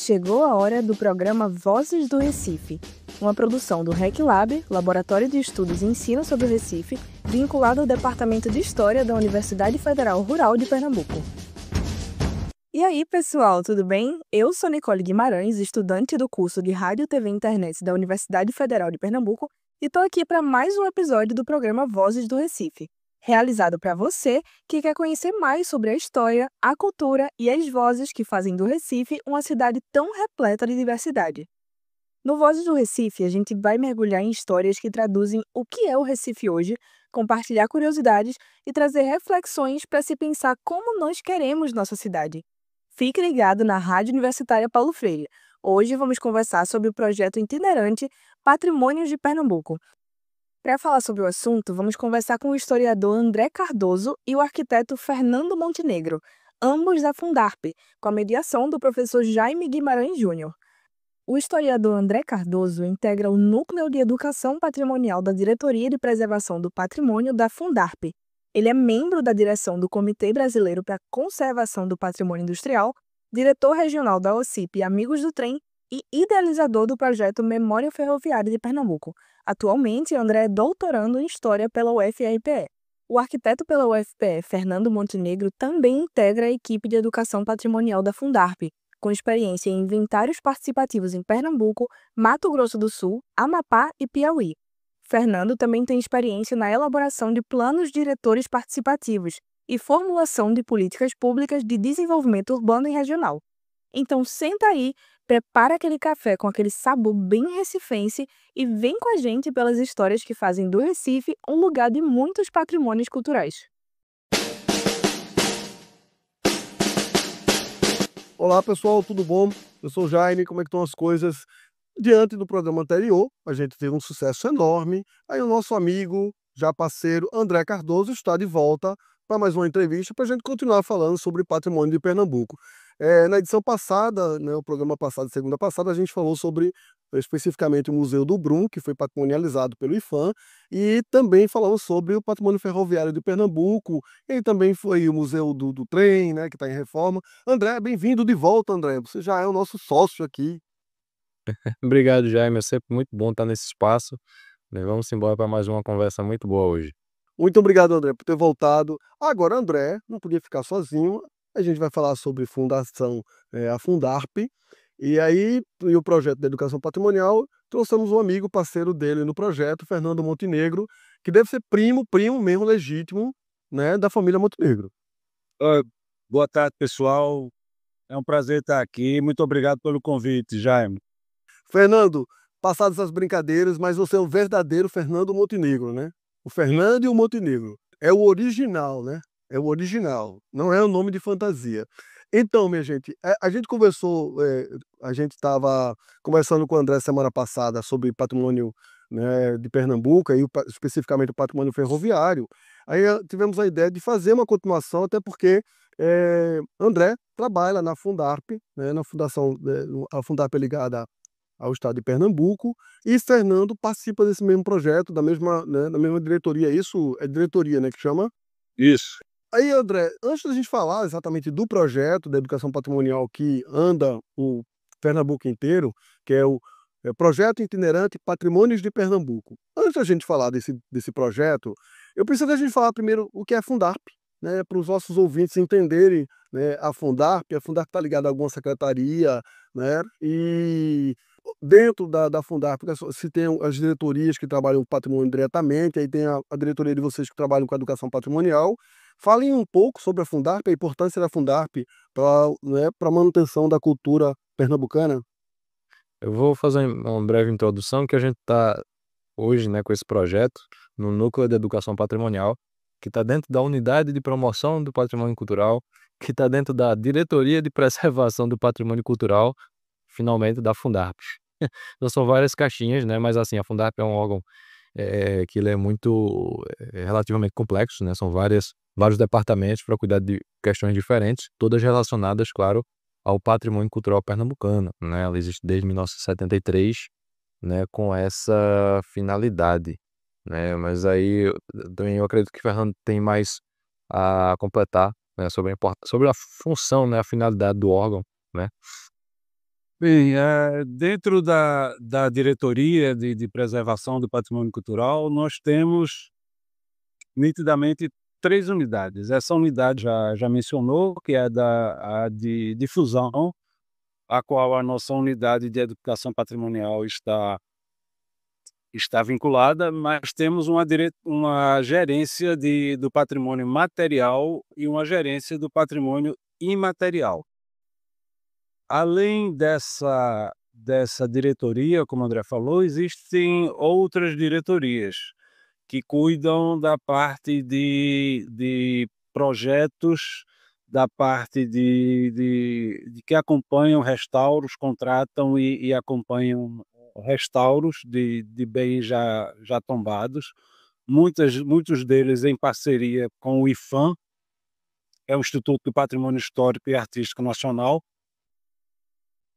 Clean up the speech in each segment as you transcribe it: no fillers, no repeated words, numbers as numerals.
Chegou a hora do programa Vozes do Recife, uma produção do RecLab, Laboratório de Estudos e Ensino sobre o Recife, vinculado ao Departamento de História da Universidade Federal Rural de Pernambuco. E aí, pessoal, tudo bem? Eu sou Nicole Guimarães, estudante do curso de Rádio, TV e Internet da Universidade Federal de Pernambuco, e estou aqui para mais um episódio do programa Vozes do Recife, realizado para você que quer conhecer mais sobre a história, a cultura e as vozes que fazem do Recife uma cidade tão repleta de diversidade. No Vozes do Recife, a gente vai mergulhar em histórias que traduzem o que é o Recife hoje, compartilhar curiosidades e trazer reflexões para se pensar como nós queremos nossa cidade. Fique ligado na Rádio Universitária Paulo Freire. Hoje vamos conversar sobre o projeto itinerante Patrimônios de Pernambuco. Para falar sobre o assunto, vamos conversar com o historiador André Cardoso e o arquiteto Fernando Montenegro, ambos da Fundarp, com a mediação do professor Jaime Guimarães Júnior. O historiador André Cardoso integra o Núcleo de Educação Patrimonial da Diretoria de Preservação do Patrimônio da Fundarp. Ele é membro da direção do Comitê Brasileiro para a Conservação do Patrimônio Industrial, diretor regional da OCIP Amigos do Trem e idealizador do projeto Memória Ferroviária de Pernambuco. Atualmente, André é doutorando em História pela UFRPE. O arquiteto pela UFPE, Fernando Montenegro, também integra a equipe de Educação Patrimonial da Fundarp, com experiência em inventários participativos em Pernambuco, Mato Grosso do Sul, Amapá e Piauí. Fernando também tem experiência na elaboração de planos diretores participativos e formulação de políticas públicas de desenvolvimento urbano e regional. Então senta aí, prepara aquele café com aquele sabor bem recifense e vem com a gente pelas histórias que fazem do Recife um lugar de muitos patrimônios culturais. Olá pessoal, tudo bom? Eu sou o Jaime, como é que estão as coisas? Diante do programa anterior, a gente teve um sucesso enorme, aí o nosso amigo, já parceiro, André Cardoso está de volta para mais uma entrevista para a gente continuar falando sobre patrimônio de Pernambuco. Na edição passada, o programa passado, segunda passada, a gente falou sobre especificamente o Museu do Brum, que foi patrimonializado pelo IPHAN, e também falamos sobre o patrimônio ferroviário de Pernambuco, e também foi o Museu do Trem, que está em reforma. André, bem-vindo de volta, André, você já é o nosso sócio aqui. Obrigado, Jaime. É sempre muito bom estar nesse espaço. Vamos embora para mais uma conversa muito boa hoje. Muito obrigado, André, por ter voltado. Agora, André não podia ficar sozinho. A gente vai falar sobre fundação, a Fundarp. E o projeto de educação patrimonial, trouxemos um amigo, parceiro dele no projeto, Fernando Montenegro, que deve ser primo mesmo legítimo, da família Montenegro. Boa tarde, pessoal. É um prazer estar aqui. Muito obrigado pelo convite, Jaime. Fernando, passadas as brincadeiras, mas você é o verdadeiro Fernando Montenegro, O Fernando e o Montenegro. É o original, É o original, não é o nome de fantasia. Então, minha gente, a gente conversou, a gente estava conversando com o André semana passada sobre patrimônio, de Pernambuco, especificamente o patrimônio ferroviário. Aí tivemos a ideia de fazer uma continuação, até porque André trabalha na Fundarp, na fundação, a Fundarp é ligada ao estado de Pernambuco, e Fernando participa desse mesmo projeto, da mesma diretoria. Isso é diretoria, que chama? Isso. Aí, André, antes da gente falar exatamente do projeto da educação patrimonial que anda o Pernambuco inteiro, que é o Projeto Itinerante Patrimônios de Pernambuco. Antes da gente falar desse projeto, eu preciso da gente falar primeiro o que é a Fundarp, para os nossos ouvintes entenderem, a Fundarp. A Fundarp está ligada a alguma secretaria, e dentro da Fundarp se tem as diretorias que trabalham com patrimônio diretamente, aí tem a diretoria de vocês que trabalham com a educação patrimonial. Falem um pouco sobre a Fundarp, a importância da Fundarp para a manutenção da cultura pernambucana. Eu vou fazer uma breve introdução, que a gente está hoje, com esse projeto no Núcleo de Educação Patrimonial, que está dentro da Unidade de Promoção do Patrimônio Cultural, que está dentro da Diretoria de Preservação do Patrimônio Cultural, finalmente da Fundarp. Então são várias caixinhas, mas assim, a Fundarp é um órgão que ele é muito relativamente complexo, são vários departamentos para cuidar de questões diferentes, todas relacionadas, claro, ao patrimônio cultural pernambucano, Ela existe desde 1973, com essa finalidade, Mas aí também eu acredito que o Fernando tem mais a completar, sobre a função, a finalidade do órgão, Bem, dentro da diretoria de preservação do patrimônio cultural, nós temos nitidamente 3 unidades. Essa unidade já mencionou, que é a de difusão, a qual a nossa unidade de educação patrimonial está vinculada, mas temos uma gerência do patrimônio material e uma gerência do patrimônio imaterial. Além dessa diretoria, como o André falou, existem outras diretorias que cuidam da parte de projetos, da parte de que acompanham restauros, contratam e acompanham restauros de bens já tombados, muitos deles em parceria com o IPHAN, é o Instituto do Patrimônio Histórico e Artístico Nacional.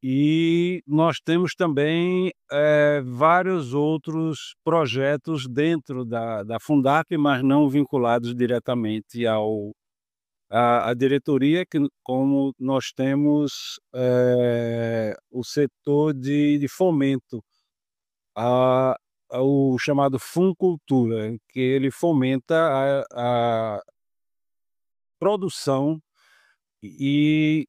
E nós temos também vários outros projetos dentro da Fundap, mas não vinculados diretamente à diretoria, como nós temos o setor de fomento, o chamado Funcultura, que ele fomenta a produção e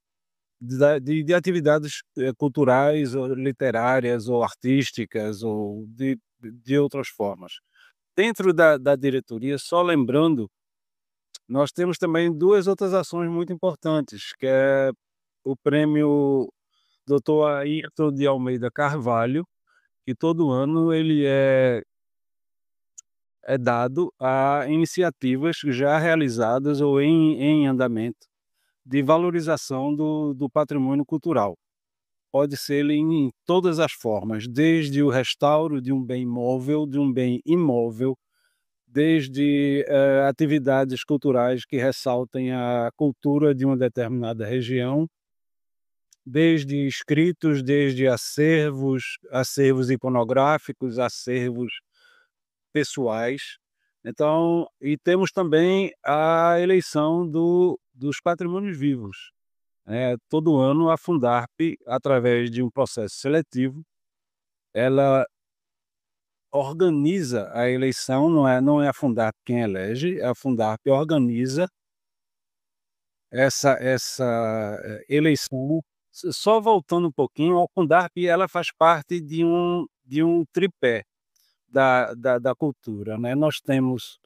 de atividades culturais ou literárias ou artísticas ou de outras formas. Dentro da diretoria, só lembrando, nós temos também 2 outras ações muito importantes, que é o prêmio Dr. Ayrton de Almeida Carvalho, que todo ano ele é dado a iniciativas já realizadas ou em andamento de valorização do patrimônio cultural. Pode ser ele em todas as formas, desde o restauro de um bem móvel, de um bem imóvel, desde atividades culturais que ressaltem a cultura de uma determinada região, desde escritos, desde acervos iconográficos, acervos pessoais. Então, e temos também a eleição dos patrimônios vivos. Todo ano a Fundarp, através de um processo seletivo, ela organiza a eleição, não é a Fundarp quem elege, a Fundarp organiza essa eleição. Só voltando um pouquinho, a Fundarp ela faz parte de um tripé da cultura, né? Nós temos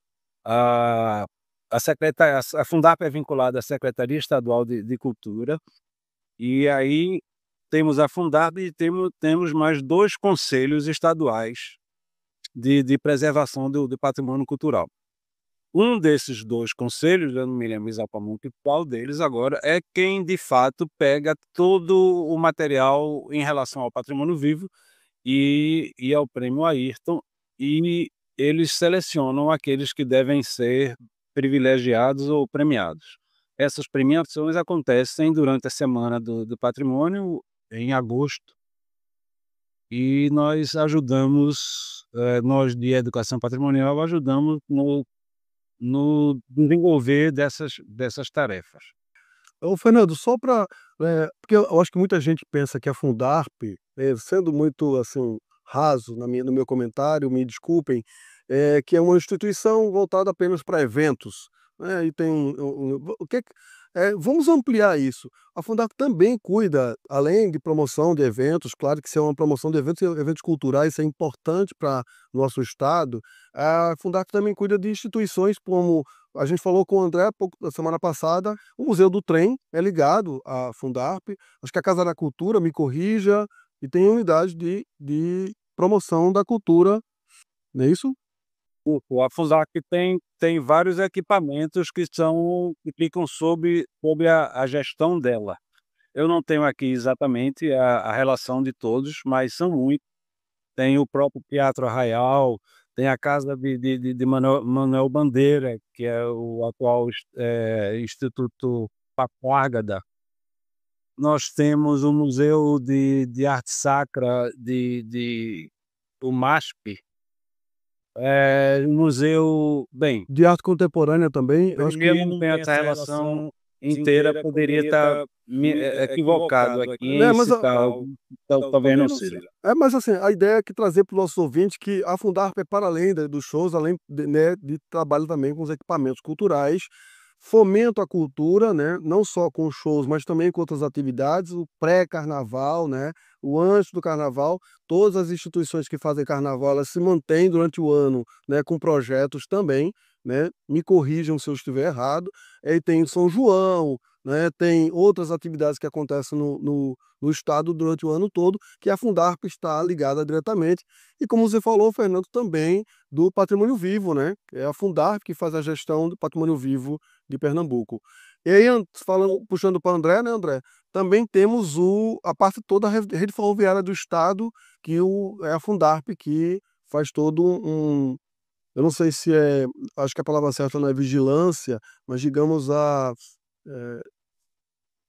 a a Fundarp é vinculada à Secretaria Estadual de Cultura, e aí temos a Fundarp e temos mais 2 conselhos estaduais de preservação do patrimônio cultural. Um desses 2 conselhos, eu não me lembro exatamente qual deles agora, é quem de fato pega todo o material em relação ao patrimônio vivo e ao prêmio Ayrton, e eles selecionam aqueles que devem ser privilegiados ou premiados. Essas premiações acontecem durante a Semana do Patrimônio, em agosto, e nós ajudamos, nós de Educação Patrimonial, ajudamos no desenvolver dessas tarefas. Ô, Fernando, só para, porque eu acho que muita gente pensa que a Fundarp, sendo muito, assim, raso no meu comentário, me desculpem, que é uma instituição voltada apenas para eventos, né, e tem o que vamos ampliar isso. A Fundarp também cuida, além de promoção de eventos, claro que se é uma promoção de eventos culturais, isso é importante para nosso estado, a Fundarp também cuida de instituições como a gente falou com o André na semana passada, o Museu do Trem é ligado à Fundarp, acho que a Casa da Cultura, me corrija, e tem unidade de promoção da cultura, não é isso? A Fundarp tem vários equipamentos que ficam sob a gestão dela. Eu não tenho aqui exatamente a relação de todos, mas são muitos. Tem o próprio Teatro Arraial, tem a casa de Manuel Bandeira, que é o atual Instituto Papágada. Nós temos o Museu de Arte Sacra do MASP, o museu, bem, De arte contemporânea também, eu acho que eu não tenho essa relação inteira poderia estar equivocado aqui Né, em mas, citar algo que talvez não seja. mas assim, a ideia é que trazer para os nossos ouvintes que a Fundarp é para além dos shows, além de, né, de trabalho também com os equipamentos culturais, fomenta a cultura, né, não só com shows, mas também com outras atividades, o pré-carnaval, né, o antes do carnaval, todas as instituições que fazem carnaval, elas se mantêm durante o ano, né, com projetos também, né, me corrijam se eu estiver errado, aí tem São João, né, tem outras atividades que acontecem no estado durante o ano todo, que a Fundarp está ligada diretamente. E como você falou, Fernando, também do patrimônio vivo, né? É a Fundarp que faz a gestão do patrimônio vivo de Pernambuco. E aí, falando, puxando para André, né, André? Também temos a parte toda da rede ferroviária do estado, que é a Fundarp que faz todo eu não sei se acho que a palavra certa não é vigilância, mas digamos eh,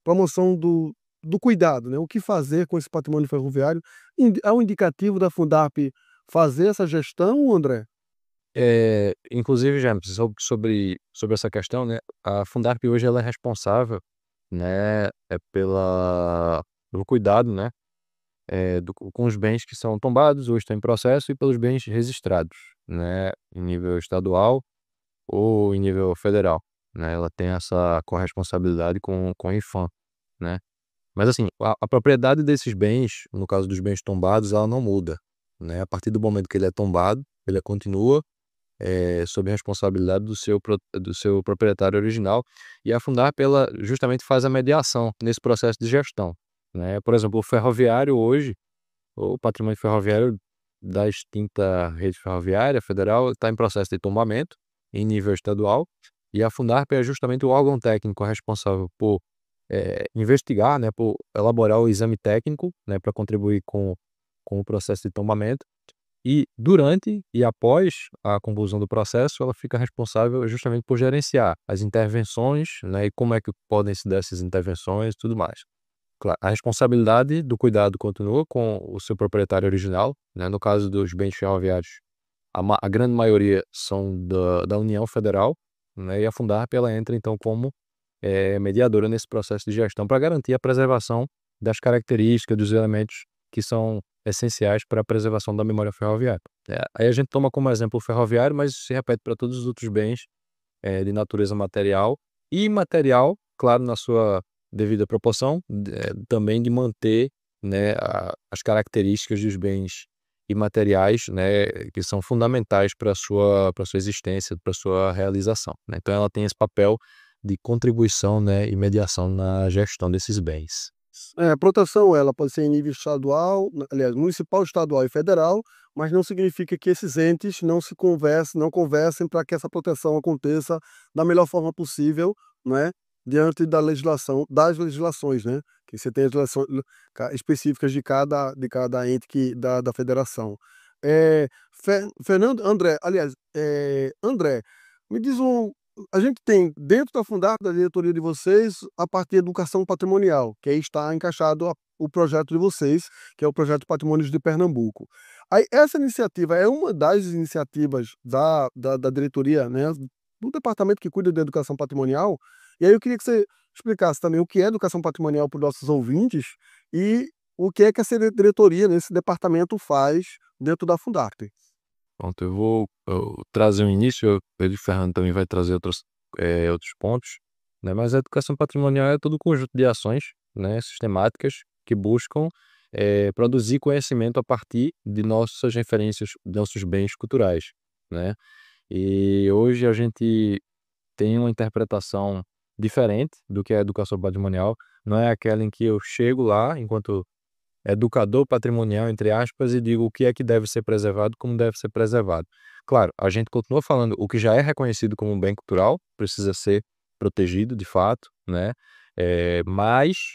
promoção do cuidado, né? O que fazer com esse patrimônio ferroviário? É um indicativo da Fundarp fazer essa gestão, André? Inclusive, James, sobre essa questão, né, a Fundarp hoje ela é responsável, né, pelo cuidado, né, com os bens que são tombados ou estão em processo e pelos bens registrados, né, em nível estadual ou em nível federal, né, ela tem essa corresponsabilidade com o IPHAN, né. Mas assim, a propriedade desses bens, no caso dos bens tombados, ela não muda, né, a partir do momento que ele é tombado, ele continua sob a responsabilidade do seu proprietário original, e a Fundarp ela justamente faz a mediação nesse processo de gestão, né. Por exemplo, o ferroviário hoje, o patrimônio ferroviário da extinta rede ferroviária federal está em processo de tombamento em nível estadual, e a Fundarp é justamente o órgão técnico responsável por investigar, né, por elaborar o exame técnico, né, para contribuir com o processo de tombamento. E durante e após a conclusão do processo, ela fica responsável justamente por gerenciar as intervenções, né, e como é que podem se dar essas intervenções e tudo mais. Claro, a responsabilidade do cuidado continua com o seu proprietário original, né, no caso dos bens ferroviários, a grande maioria são da União Federal, né, e a Fundarp ela entra então como mediadora nesse processo de gestão para garantir a preservação das características, dos elementos que são essenciais para a preservação da memória ferroviária. Aí a gente toma como exemplo o ferroviário, mas isso se repete para todos os outros bens de natureza material e imaterial, claro, na sua devida proporção, também de manter, né, as características dos bens imateriais, né, que são fundamentais para sua existência, para sua realização, né? Então ela tem esse papel de contribuição, né, e mediação na gestão desses bens. A proteção ela pode ser em nível estadual, aliás, municipal, estadual e federal, mas não significa que esses entes não conversem para que essa proteção aconteça da melhor forma possível, né, diante das legislações, né, que você tem as legislações específicas de cada ente da federação. Fernando, André, aliás, André, me diz a gente tem dentro da Fundarp, da diretoria de vocês, a parte de educação patrimonial, que aí está encaixado o projeto de vocês, que é o projeto Patrimônios de Pernambuco. Aí essa iniciativa é uma das iniciativas da diretoria, né, do departamento que cuida da educação patrimonial. E aí eu queria que você explicasse também o que é educação patrimonial para os nossos ouvintes e o que é que essa diretoria, nesse departamento, faz dentro da Fundarp. Pronto, eu vou trazer um início, ele e o Fernando também vai trazer outros pontos, né, mas a educação patrimonial é todo um conjunto de ações, né, sistemáticas que buscam produzir conhecimento a partir de nossas referências, nossos bens culturais, né. E hoje a gente tem uma interpretação diferente do que é a educação patrimonial, não é aquela em que eu chego lá enquanto educador patrimonial, entre aspas, e digo o que é que deve ser preservado, como deve ser preservado. Claro, a gente continua falando o que já é reconhecido como um bem cultural, precisa ser protegido de fato, né? Mas,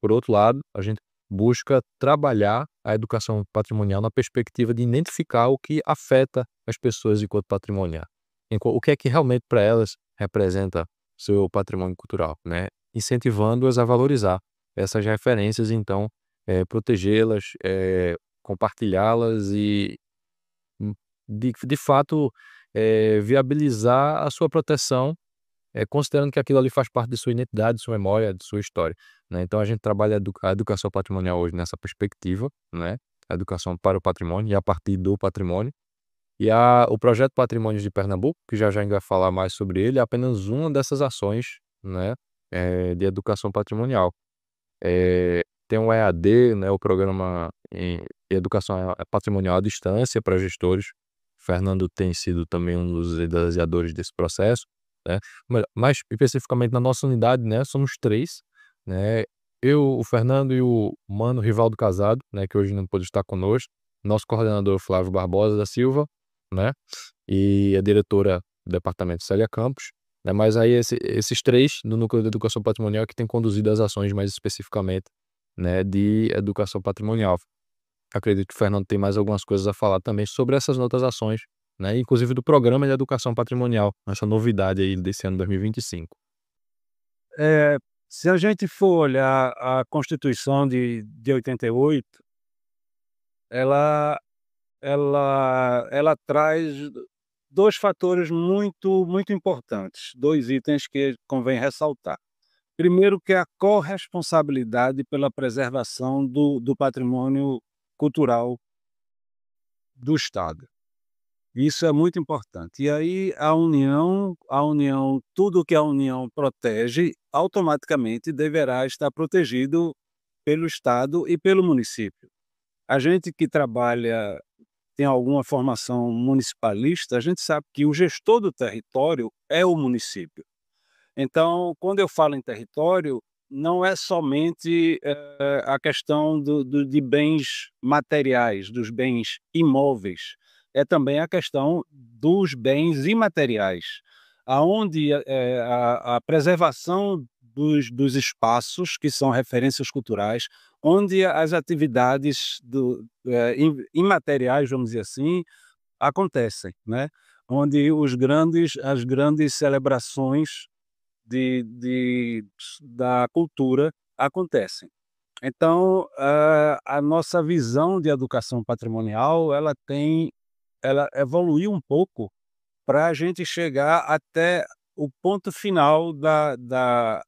por outro lado, a gente busca trabalhar a educação patrimonial na perspectiva de identificar o que afeta as pessoas enquanto patrimonial. O que é que realmente para elas representa seu patrimônio cultural, né? Incentivando-as a valorizar essas referências, então, protegê-las, compartilhá-las e, hum, de fato, viabilizar a sua proteção considerando que aquilo ali faz parte de sua identidade, de sua memória, de sua história, né? Então a gente trabalha a educação patrimonial hoje nessa perspectiva, né? A educação para o patrimônio e a partir do patrimônio. E o projeto Patrimônios de Pernambuco, que já já a gente vai falar mais sobre ele, é apenas uma dessas ações, né, de educação patrimonial. Tem o EAD, né, o programa em educação patrimonial à distância para gestores. Fernando tem sido também um dos idealizadores desse processo, né? Mais especificamente na nossa unidade, né, somos 3, né? Eu, o Fernando e o Mano Rivaldo Casado, né, que hoje não pôde estar conosco, nosso coordenador Flávio Barbosa da Silva, né? E a diretora do departamento Célia Campos, né? Mas aí esses 3 no Núcleo de Educação Patrimonial que têm conduzido as ações mais especificamente, né, de educação patrimonial. Acredito que o Fernando tem mais algumas coisas a falar também sobre essas outras ações, né, inclusive do programa de educação patrimonial, essa novidade aí desse ano 2025. Se a gente for olhar a Constituição de 88, ela traz 2 fatores muito importantes, 2 itens que convém ressaltar. Primeiro, que é a corresponsabilidade pela preservação do patrimônio cultural do Estado. Isso é muito importante. E aí a União, tudo que a União protege, automaticamente deverá estar protegido pelo Estado e pelo município. A gente que trabalha, tem alguma formação municipalista, a gente sabe que o gestor do território é o município. Então, quando eu falo em território, não é somente a questão de bens materiais, dos bens imóveis, é também a questão dos bens imateriais, aonde a preservação dos espaços, que são referências culturais, onde as atividades imateriais, vamos dizer assim, acontecem, né? Onde as grandes celebrações da cultura acontecem. Então, a nossa visão de educação patrimonial, ela evoluiu um pouco para a gente chegar até o ponto final da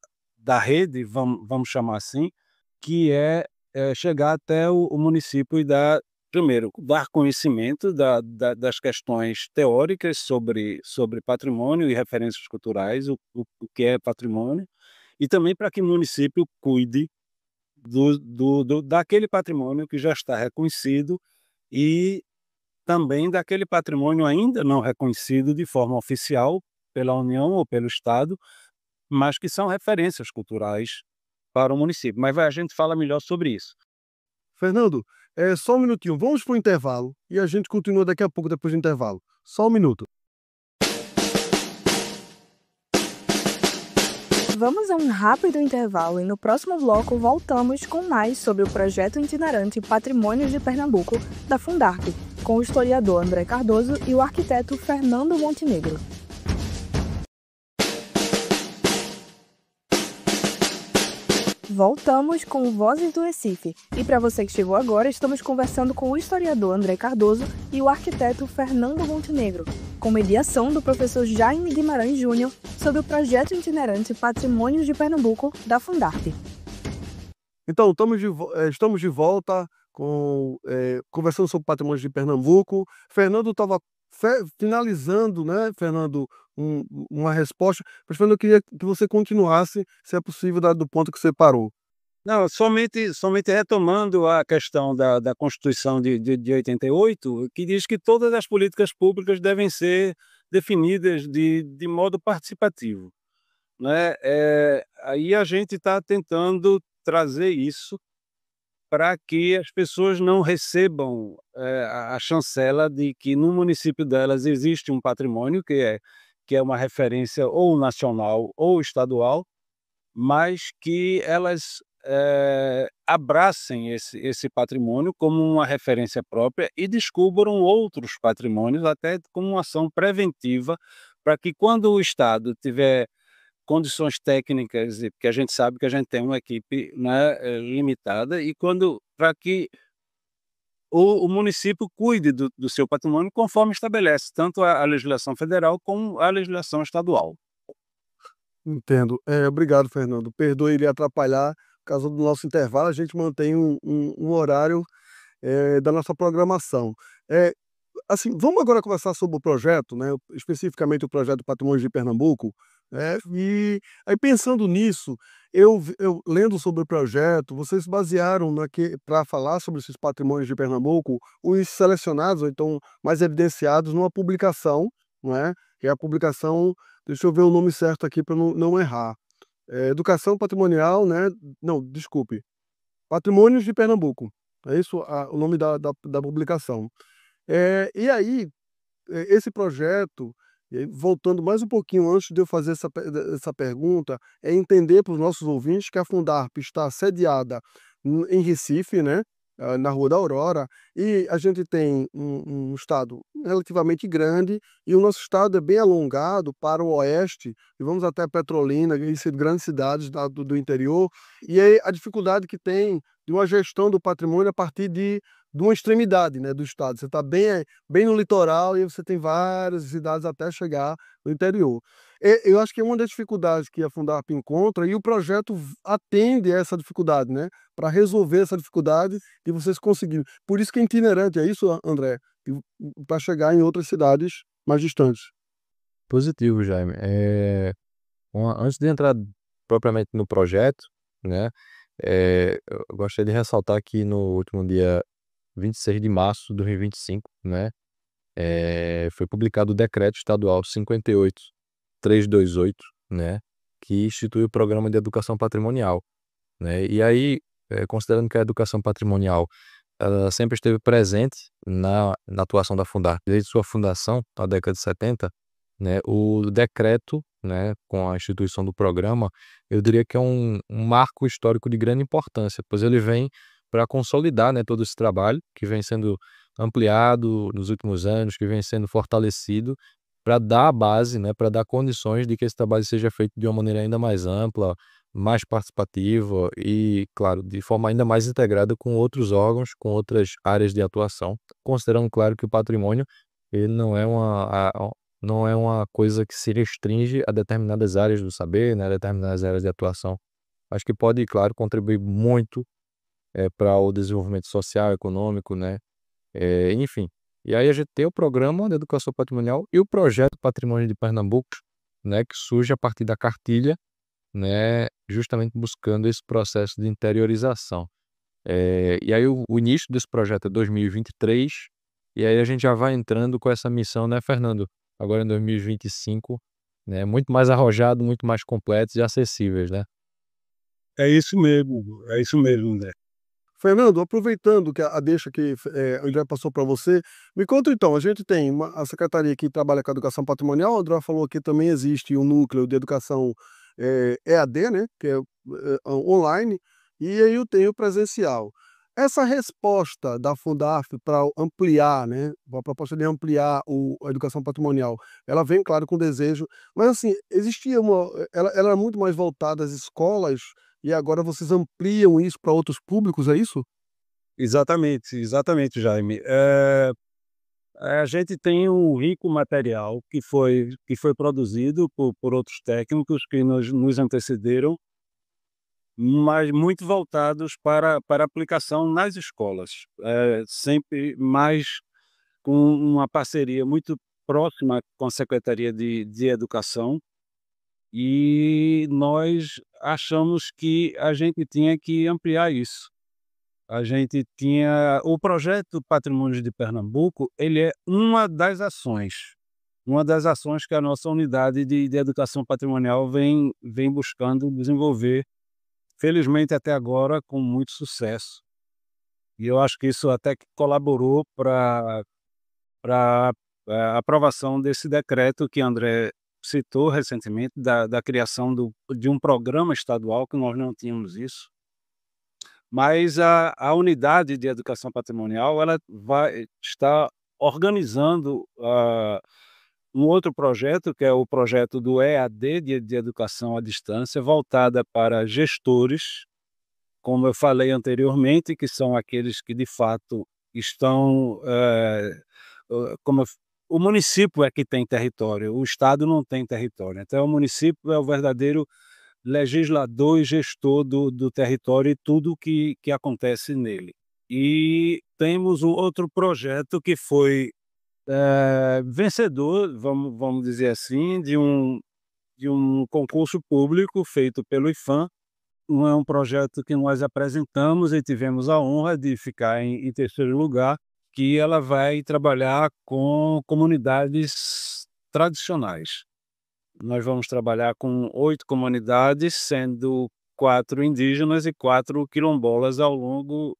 rede, vamos chamar assim, que é chegar até o município e primeiro, dar conhecimento das questões teóricas sobre patrimônio e referências culturais, o que é patrimônio, e também para que o município cuide daquele patrimônio que já está reconhecido e também daquele patrimônio ainda não reconhecido de forma oficial pela União ou pelo Estado, mas que são referências culturais para o município. Mas a gente fala melhor sobre isso. Fernando, só um minutinho, vamos para o intervalo e a gente continua daqui a pouco depois do intervalo. Só um minuto. Vamos a um rápido intervalo e no próximo bloco voltamos com mais sobre o projeto itinerante Patrimônios de Pernambuco, da Fundarp, com o historiador André Cardoso e o arquiteto Fernando Montenegro. Voltamos com Vozes do Recife. E para você que chegou agora, estamos conversando com o historiador André Cardoso e o arquiteto Fernando Montenegro, com mediação do professor Jaime Guimarães Júnior sobre o projeto itinerante Patrimônios de Pernambuco, da Fundarp. Então, estamos de volta conversando sobre patrimônios de Pernambuco. Fernando estava finalizando, né, Fernando, uma resposta, mas Fernando, eu queria que você continuasse, se é possível, do ponto que você parou. Não, somente retomando a questão da Constituição de 88, que diz que todas as políticas públicas devem ser definidas de modo participativo, né? Aí a gente está tentando trazer isso para que as pessoas não recebam a chancela de que no município delas existe um patrimônio que é uma referência ou nacional ou estadual, mas que elas abracem esse patrimônio como uma referência própria e descubram outros patrimônios, até como uma ação preventiva, para que quando o Estado tiver condições técnicas, porque a gente sabe que a gente tem uma equipe, né, limitada, e para que o município cuide do seu patrimônio conforme estabelece tanto a legislação federal como a legislação estadual. Entendo. Obrigado, Fernando. Perdoe ele atrapalhar, por causa do nosso intervalo, a gente mantém um horário da nossa programação. É, assim, vamos agora conversar sobre o projeto, né, especificamente o projeto Patrimônio de Pernambuco, e aí pensando nisso, eu lendo sobre o projeto, vocês basearam para falar sobre esses patrimônios de Pernambuco, os selecionados, ou então mais evidenciados, numa publicação, não é? Que é a publicação, deixa eu ver o nome certo aqui para não errar. Educação Patrimonial, né? Não, desculpe. Patrimônios de Pernambuco. É isso o nome da publicação. E aí, esse projeto, e aí, voltando mais um pouquinho antes de eu fazer essa pergunta, é entender para os nossos ouvintes que a Fundarp está sediada em Recife, né? Na Rua da Aurora, e a gente tem um estado relativamente grande, e o nosso estado é bem alongado para o oeste, e vamos até Petrolina, e grandes cidades do interior, e aí a dificuldade que tem de uma gestão do patrimônio a partir de uma extremidade, né, do estado. Você está bem no litoral e você tem várias cidades até chegar no interior. Eu acho que é uma das dificuldades que a Fundarp encontra, e o projeto atende a essa dificuldade, né, para resolver essa dificuldade e vocês conseguiram. Por isso que é itinerante, é isso, André? Para chegar em outras cidades mais distantes. Positivo, Jaime. Antes de entrar propriamente no projeto, né, eu gostaria de ressaltar que no último dia 26 de março de 2025, né, foi publicado o Decreto Estadual 58.328, né, que institui o Programa de Educação Patrimonial, né, e aí, considerando que a educação patrimonial ela sempre esteve presente na atuação da Fundarp desde sua fundação, na década de 70, né, o decreto, né, com a instituição do programa, eu diria que é um marco histórico de grande importância, pois ele vem para consolidar, né, todo esse trabalho que vem sendo ampliado nos últimos anos, que vem sendo fortalecido, para dar a base, né, para dar condições de que esse trabalho seja feito de uma maneira ainda mais ampla, mais participativa e, claro, de forma ainda mais integrada com outros órgãos, com outras áreas de atuação, considerando, claro, que o patrimônio ele não é uma coisa que se restringe a determinadas áreas do saber, né, a determinadas áreas de atuação. Acho que pode, claro, contribuir muito para o desenvolvimento social, econômico, né, enfim. E aí a gente tem o programa de educação patrimonial e o projeto Patrimônio de Pernambuco, né, que surge a partir da cartilha, né, justamente buscando esse processo de interiorização. E aí o início desse projeto é 2023, e aí a gente já vai entrando com essa missão, né, Fernando? Agora em 2025, né, muito mais arrojado, muito mais completos e acessíveis, né? É isso mesmo, André. Fernando, aproveitando que a deixa que o André passou para você, me conta então, a gente tem a secretaria que trabalha com a educação patrimonial, o André falou que também existe um núcleo de educação EAD, né, que é online, e aí eu tenho presencial. Essa resposta da Fundarp para ampliar, né, a proposta de ampliar a educação patrimonial, ela vem, claro, com desejo, mas assim, ela era muito mais voltada às escolas, e agora vocês ampliam isso para outros públicos, é isso? Exatamente, exatamente, Jaime. A gente tem um rico material que foi produzido por outros técnicos que nos antecederam, mas muito voltados para aplicação nas escolas. Sempre mais com uma parceria muito próxima com a Secretaria de Educação, e nós achamos que a gente tinha que ampliar isso. A gente tinha o projeto Patrimônios de Pernambuco, ele é uma das ações que a nossa unidade de educação patrimonial vem buscando desenvolver, felizmente até agora com muito sucesso. E eu acho que isso até que colaborou para a aprovação desse decreto que André citou recentemente, da criação de um programa estadual, que nós não tínhamos isso. Mas a unidade de educação patrimonial ela está organizando um outro projeto, que é o projeto do EAD, de educação à distância, voltada para gestores, como eu falei anteriormente, que são aqueles que de fato estão o município é que tem território, o Estado não tem território. Então, o município é o verdadeiro legislador e gestor do território e tudo que acontece nele. E temos um outro projeto que foi vencedor, vamos dizer assim, de um concurso público feito pelo IFAM. Não é um projeto que nós apresentamos e tivemos a honra de ficar em terceiro lugar, que ela vai trabalhar com comunidades tradicionais. Nós vamos trabalhar com 8 comunidades, sendo 4 indígenas e 4 quilombolas ao longo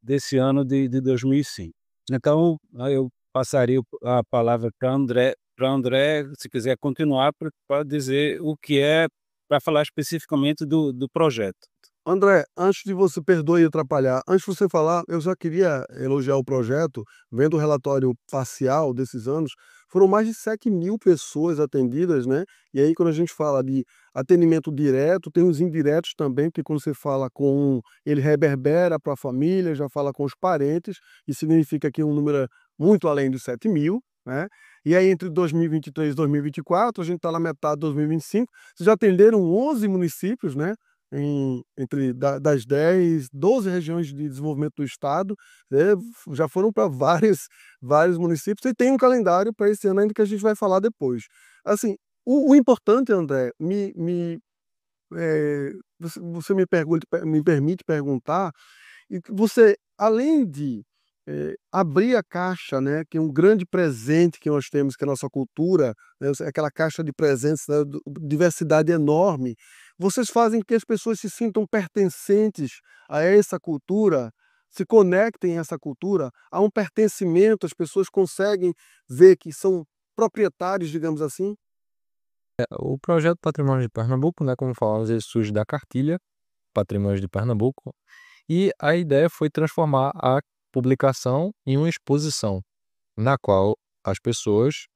desse ano de 2005. Então, eu passaria a palavra para André, se quiser continuar, para dizer o que é, para falar especificamente do projeto. André, antes de você, perdoe atrapalhar, antes de você falar, eu já queria elogiar o projeto, vendo o relatório parcial desses anos, foram mais de 7.000 pessoas atendidas, né? E aí, quando a gente fala de atendimento direto, tem os indiretos também, porque quando você fala com um, ele reverbera para a família, já fala com os parentes, e significa que um número é muito além dos 7.000, né? E aí, entre 2023 e 2024, a gente está na metade de 2025, vocês já atenderam 11 municípios, né? Das 10, 12 regiões de desenvolvimento do estado, já foram para vários municípios e tem um calendário para esse ano ainda que a gente vai falar depois. Assim, o importante, André, você me permite perguntar, e que você, além de abrir a caixa, né, que é um grande presente que nós temos, que é a nossa cultura, né, aquela caixa de presentes, né, diversidade enorme, vocês fazem que as pessoas se sintam pertencentes a essa cultura, se conectem a essa cultura, há um pertencimento, as pessoas conseguem ver que são proprietários, digamos assim. O projeto Patrimônio de Pernambuco, né, como falamos, ele surge da cartilha Patrimônio de Pernambuco, e a ideia foi transformar a publicação em uma exposição, na qual as pessoas,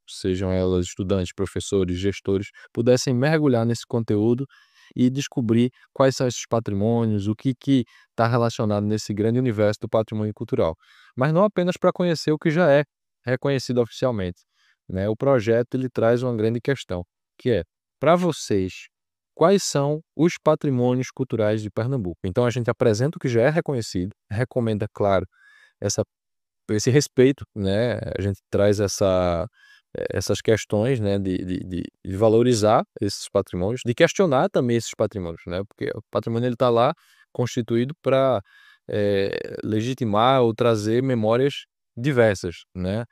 sejam elas estudantes, professores, gestores, pudessem mergulhar nesse conteúdo e descobrir quais são esses patrimônios, o que está relacionado nesse grande universo do patrimônio cultural. Mas não apenas para conhecer o que já é reconhecido oficialmente, né? O projeto ele traz uma grande questão, que é, para vocês, quais são os patrimônios culturais de Pernambuco? Então a gente apresenta o que já é reconhecido, recomenda, claro, esse respeito, né? A gente traz essas questões, né, de valorizar esses patrimônios, de questionar também esses patrimônios, né? Porque o patrimônio ele está lá constituído para legitimar ou trazer memórias diversas, né?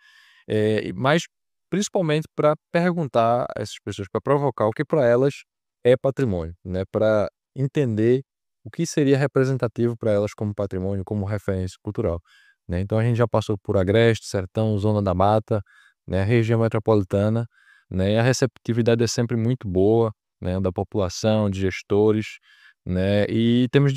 Mas principalmente para perguntar a essas pessoas, para provocar o que para elas é patrimônio, né? Para entender o que seria representativo para elas como patrimônio, como referência cultural, né? Então a gente já passou por Agreste, Sertão, Zona da Mata, né, região metropolitana, né, e a receptividade é sempre muito boa, né, da população, de gestores, né, e temos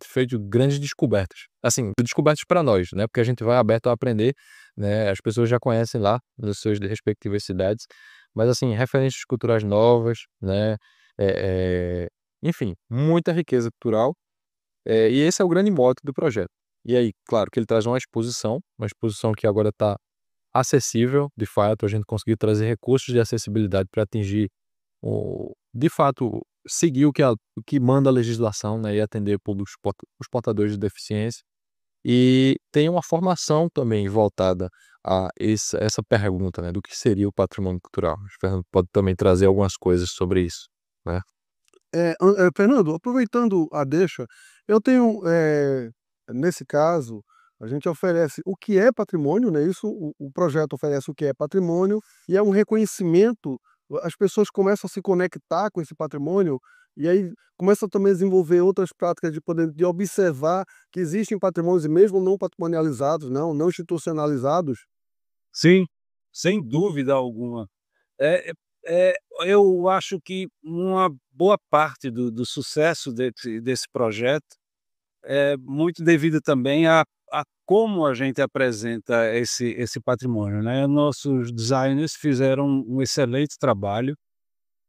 feito grandes descobertas, assim, descobertas para nós, né, porque a gente vai aberto a aprender, né, as pessoas já conhecem lá nas suas respectivas cidades, mas assim, referências culturais novas, né, é, é, enfim, muita riqueza cultural, e esse é o grande mote do projeto. E aí, claro que ele traz uma exposição que agora está acessível, de fato, a gente conseguiu trazer recursos de acessibilidade para atingir, de fato, seguir o que manda a legislação, né, e atender os portadores de deficiência. E tem uma formação também voltada a essa pergunta, né, do que seria o patrimônio cultural. O Fernando pode também trazer algumas coisas sobre isso, né? Fernando, aproveitando a deixa, eu tenho, nesse caso, a gente oferece o que é patrimônio, né? Isso, o projeto oferece o que é patrimônio e é um reconhecimento. As pessoas começam a se conectar com esse patrimônio e aí começam também a desenvolver outras práticas de observar que existem patrimônios, e mesmo não patrimonializados, não institucionalizados. Sim, sem dúvida alguma. É, eu acho que uma boa parte do sucesso desse projeto é muito devido também a como a gente apresenta esse patrimônio, né? Nossos designers fizeram um excelente trabalho.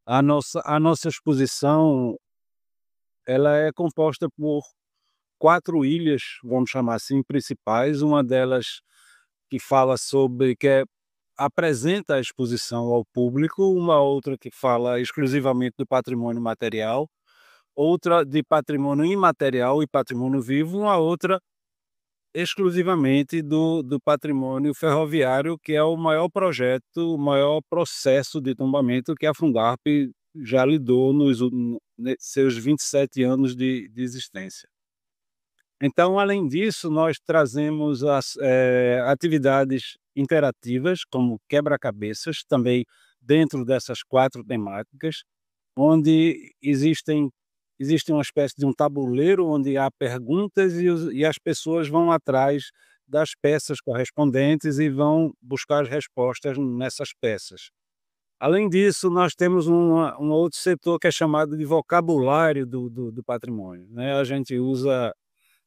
A nossa exposição ela é composta por 4 ilhas, vamos chamar assim, principais. Uma delas que fala sobre, que é apresenta a exposição ao público, uma outra que fala exclusivamente do patrimônio material, outra de patrimônio imaterial e patrimônio vivo, uma outra exclusivamente do patrimônio ferroviário, que é o maior projeto, o maior processo de tombamento que a Fundarp já lidou nos seus 27 anos de existência. Então, além disso, nós trazemos as atividades interativas, como quebra-cabeças, também dentro dessas 4 temáticas, onde existe uma espécie de um tabuleiro onde há perguntas e as pessoas vão atrás das peças correspondentes e vão buscar as respostas nessas peças. Além disso, nós temos um outro setor que é chamado de vocabulário do patrimônio, né? A gente usa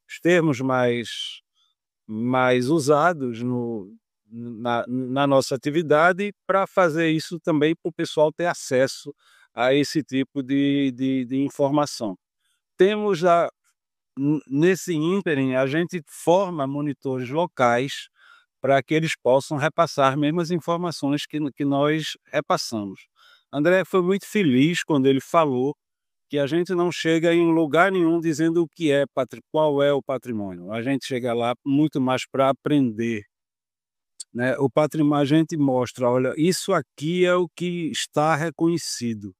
os termos mais usados na nossa atividade para fazer isso também para o pessoal ter acesso a esse tipo de informação. Temos nesse ínterim, a gente forma monitores locais para que eles possam repassar mesmo as informações que nós repassamos. André foi muito feliz quando ele falou que a gente não chega em lugar nenhum dizendo o que é, qual é o patrimônio. A gente chega lá muito mais para aprender, né? O patrimônio, a gente mostra, olha, isso aqui é o que está reconhecido.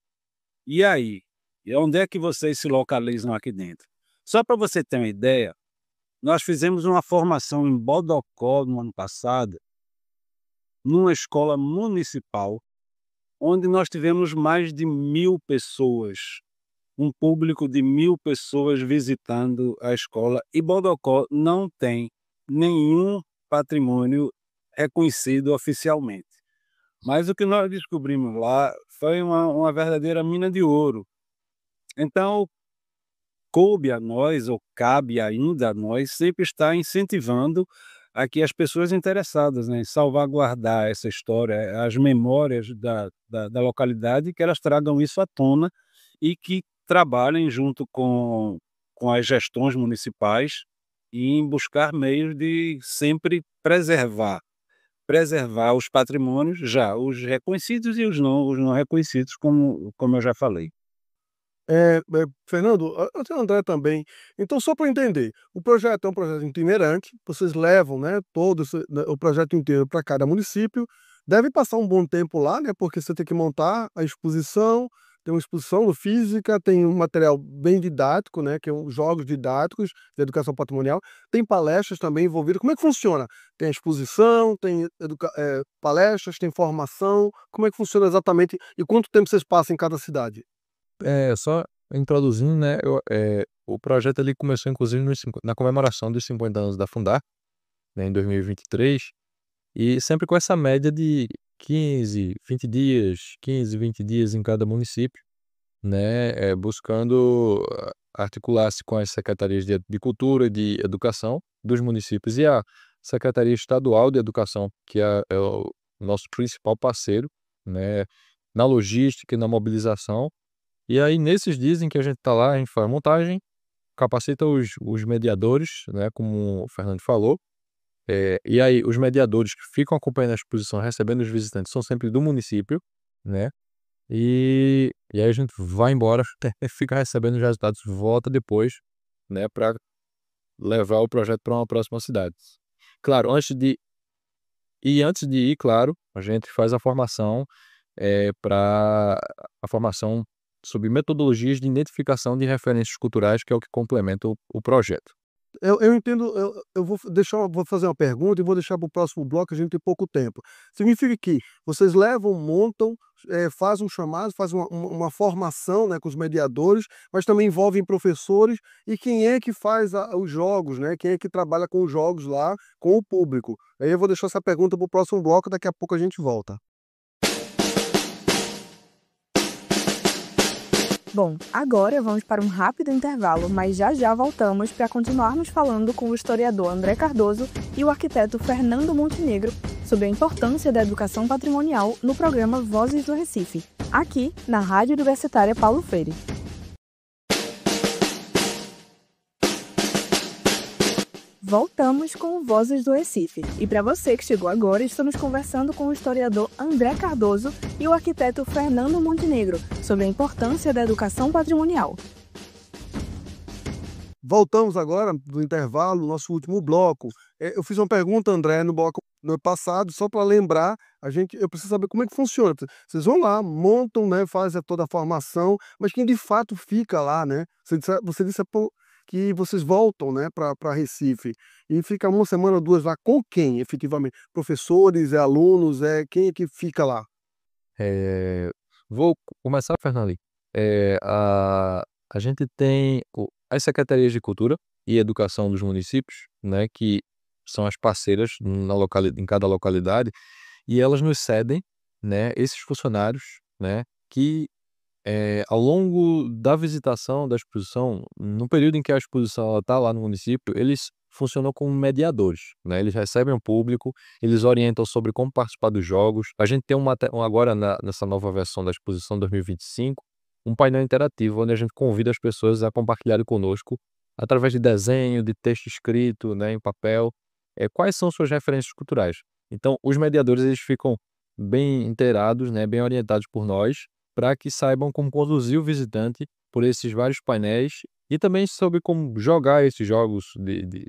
E aí? E onde é que vocês se localizam aqui dentro? Só para você ter uma ideia, nós fizemos uma formação em Bodocó no ano passado, numa escola municipal, onde nós tivemos mais de 1.000 pessoas, um público de 1.000 pessoas visitando a escola, e Bodocó não tem nenhum patrimônio reconhecido oficialmente. Mas o que nós descobrimos lá foi uma verdadeira mina de ouro. Então, coube a nós, ou cabe ainda a nós, sempre estar incentivando a que as pessoas interessadas, né, em salvaguardar essa história, as memórias da localidade, que elas tragam isso à tona e que trabalhem junto com as gestões municipais em buscar meios de sempre preservar os patrimônios, já os reconhecidos e os não reconhecidos, como eu já falei. Fernando, até o André também. Então, só para entender, o projeto é um projeto itinerante, vocês levam, né, o projeto inteiro para cada município, deve passar um bom tempo lá, né, porque você tem que montar a exposição, tem uma exposição no física, tem um material bem didático, né, que é jogos didáticos de educação patrimonial, tem palestras também envolvidas. Como é que funciona? Tem a exposição, tem palestras, tem formação, como é que funciona exatamente e quanto tempo vocês passam em cada cidade? Só introduzindo, né, o projeto ali começou inclusive na comemoração dos 50 anos da Fundarp, né, em 2023, e sempre com essa média de 15, 20 dias em cada município, né, buscando articular-se com as secretarias de Cultura e de Educação dos municípios e a Secretaria Estadual de Educação, que é o nosso principal parceiro, né, na logística e na mobilização. E aí, nesses dias em que a gente está lá, a gente faz a montagem, capacita os mediadores, né, como o Fernando falou. E aí, os mediadores que ficam acompanhando a exposição, recebendo os visitantes, são sempre do município, né? E aí a gente vai embora, fica recebendo os resultados, volta depois, né, para levar o projeto para uma próxima cidade. Claro, antes de ir, claro, a gente faz a formação sobre metodologias de identificação de referências culturais, que é o que complementa o projeto. Eu entendo, eu vou fazer uma pergunta e vou deixar para o próximo bloco, a gente tem pouco tempo. Significa que vocês montam, fazem um chamado, fazem uma formação, né, com os mediadores, mas também envolvem professores, e quem é que faz os jogos, né? Quem é que trabalha com os jogos lá, com o público? Aí eu vou deixar essa pergunta para o próximo bloco, daqui a pouco a gente volta. Bom, agora vamos para um rápido intervalo, mas já voltamos para continuarmos falando com o historiador André Cardoso e o arquiteto Fernando Montenegro sobre a importância da educação patrimonial no programa Vozes do Recife, aqui na Rádio Universitária Paulo Freire. Voltamos com o Vozes do Recife. E para você que chegou agora, estamos conversando com o historiador André Cardoso e o arquiteto Fernando Montenegro sobre a importância da educação patrimonial. Voltamos agora do intervalo, nosso último bloco. Eu fiz uma pergunta, André, no bloco no passado, só para lembrar, eu preciso saber como é que funciona. Vocês vão lá, montam, né, fazem toda a formação, mas quem de fato fica lá, né? Você disse que vocês voltam, né, para Recife e fica uma semana ou duas lá com quem, efetivamente? Professores, alunos, quem é que fica lá? Vou começar, Fernando. A gente tem as secretarias de cultura e educação dos municípios, né, que são as parceiras em cada localidade, e elas nos cedem, né, esses funcionários, né, que ao longo da visitação da exposição, no período em que a exposição está lá no município, eles funcionam como mediadores, né? Eles recebem o público, eles orientam sobre como participar dos jogos. A gente tem agora nessa nova versão da exposição 2025, um painel interativo onde a gente convida as pessoas a compartilharem conosco, através de desenho, de texto escrito, né, em papel, quais são suas referências culturais. Então, os mediadores eles ficam bem inteirados, né, bem orientados por nós, para que saibam como conduzir o visitante por esses vários painéis e também sobre como jogar esses jogos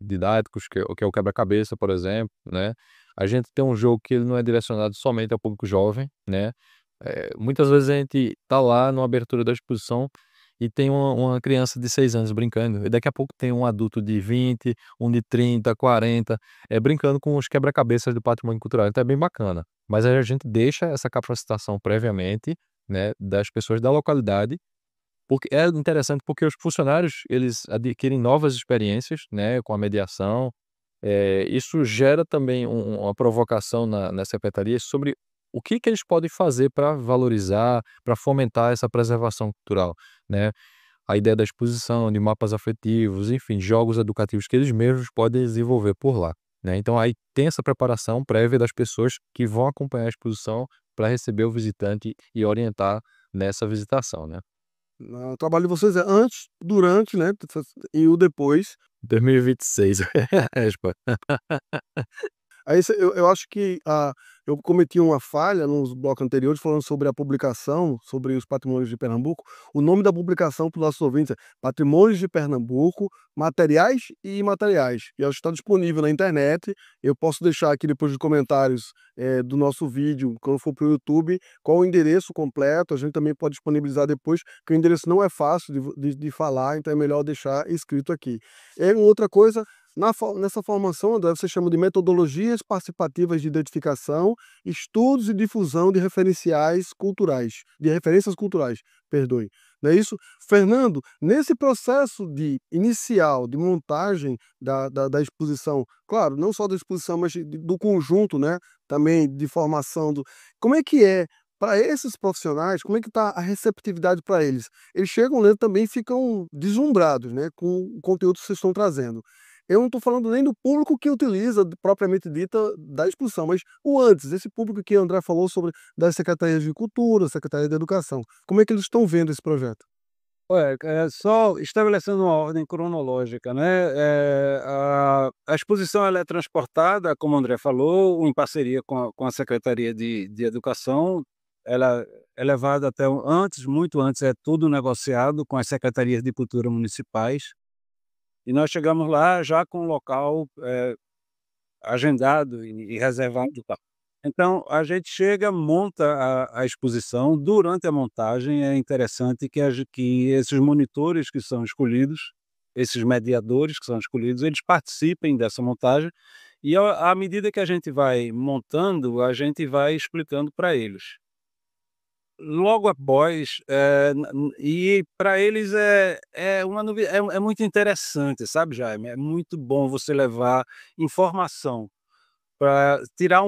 didáticos, que é o quebra-cabeça, por exemplo, né? A gente tem um jogo que ele não é direcionado somente ao público jovem, né? Muitas vezes a gente tá lá na abertura da exposição e tem uma criança de 6 anos brincando, e daqui a pouco tem um adulto de 20, um de 30, 40, brincando com os quebra-cabeças do patrimônio cultural. Então é bem bacana. Mas aí a gente deixa essa capacitação previamente, né, das pessoas da localidade, porque é interessante porque os funcionários, eles adquirem novas experiências, né, com a mediação. Isso gera também uma provocação na secretaria sobre o que eles podem fazer para valorizar, para fomentar essa preservação cultural, né? A ideia da exposição, de mapas afetivos, enfim, jogos educativos que eles mesmos podem desenvolver por lá, né? Então aí tem essa preparação prévia das pessoas que vão acompanhar a exposição para receber o visitante e orientar nessa visitação, né? O trabalho de vocês é antes, durante, né, e o depois. 2026. Espa. Aí eu acho que eu cometi uma falha nos blocos anteriores falando sobre a publicação, sobre os patrimônios de Pernambuco. O nome da publicação para os nossos ouvintes é Patrimônios de Pernambuco, Materiais e Imateriais. E ela está disponível na internet. Eu posso deixar aqui depois nos comentários do nosso vídeo, quando for para o YouTube, qual o endereço completo. A gente também pode disponibilizar depois, porque o endereço não é fácil de falar, então é melhor deixar escrito aqui. E outra coisa, nessa formação, André, você chama de metodologias participativas de identificação, estudos e difusão de referenciais culturais, de referências culturais, perdoe. Não é isso? Fernando, nesse processo inicial de montagem da exposição, claro, não só da exposição, mas do conjunto, né? Também de formação, como é que para esses profissionais, como é que está a receptividade para eles? Eles chegam, né, também ficam deslumbrados, né, com o conteúdo que vocês estão trazendo. Eu não estou falando nem do público que utiliza, propriamente dita, da exposição, mas o antes, esse público que o André falou sobre das secretarias de cultura, secretaria de educação. Como é que eles estão vendo esse projeto? Só estabelecendo uma ordem cronológica, né? A exposição ela é transportada, como o André falou, em parceria com a Secretaria de Educação. Ela é levada até antes, muito antes, é tudo negociado com as secretarias de cultura municipais. E nós chegamos lá já com o local agendado e reservado e tal. Então, a gente chega, monta a exposição. Durante a montagem, é interessante que esses monitores que são escolhidos, esses mediadores que são escolhidos, eles participem dessa montagem e, à medida que a gente vai montando, a gente vai explicando para eles. Logo após, e para eles é muito interessante, sabe, Jaime? É muito bom você levar informação para tirar